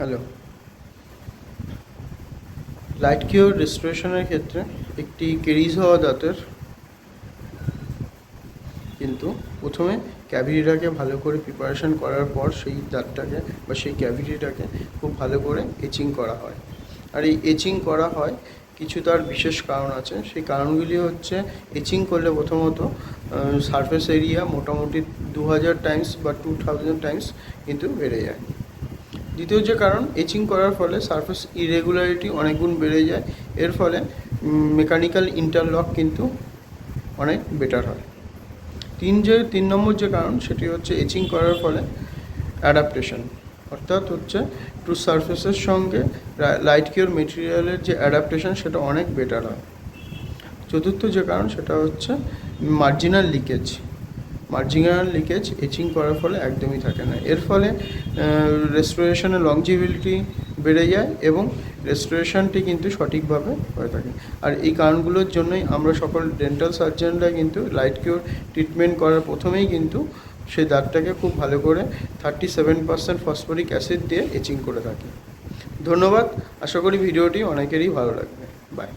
Hello. Light cure রেস্টোরেশনের ক্ষেত্রে একটি caries হওয়া দাঁতের কিন্তু প্রথমে ক্যাভিটিটাকে ভালো করে প্রিপারেশন করার পর সেই দাঁতটাকে বা সেই ক্যাভিটিটাকে খুব ভালো করে এচিং করা হয়। আর এই এচিং করা হয় কিছু তার বিশেষ কারণ আছে। সেই কারণগুলি হচ্ছে, এচিং করলে প্রথমত সারফেস এরিয়া মোটামুটি 2000 টাইমস বা 2000 টাইমস কিন্তু বেড়ে যায়। দ্বিতীয় যে কারণ, এচিং করার ফলে সারফেস ইরেগুলারিটি অনেক গুণ বেড়ে যায়। এর ফলে মেকানিক্যাল ইন্টারলক কিন্তু অনেক বেটার হয়। তিন নম্বর যে কারণ, সেটি হচ্ছে এচিং করার ফলে অ্যাডাপ্টেশন, অর্থাৎ হচ্ছে ট্রু সারফেসের সঙ্গে লাইট কিওর মেটেরিয়ালের যে অ্যাডাপ্টেশন সেটা অনেক বেটার হয়। চতুর্থ যে কারণ, সেটা হচ্ছে মার্জিনাল লিকেজ এচিং করার ফলে একদমই থাকে না। এর ফলে রেস্টোরেশনের লংজিবিলিটি বেড়ে যায় এবং রেস্টোরেশনটি কিন্তু সঠিকভাবে হয়ে থাকে। আর এই কারণগুলোর জন্যই আমরা সকল ডেন্টাল সার্জনরা কিন্তু লাইট কিওর ট্রিটমেন্ট করার প্রথমেই কিন্তু সেই দাঁতটাকে খুব ভালো করে 37% ফসফরিক অ্যাসিড দিয়ে এচিং করে থাকি। ধন্যবাদ। আশা করি ভিডিওটি অনেকেরই ভালো লাগবে। বাই।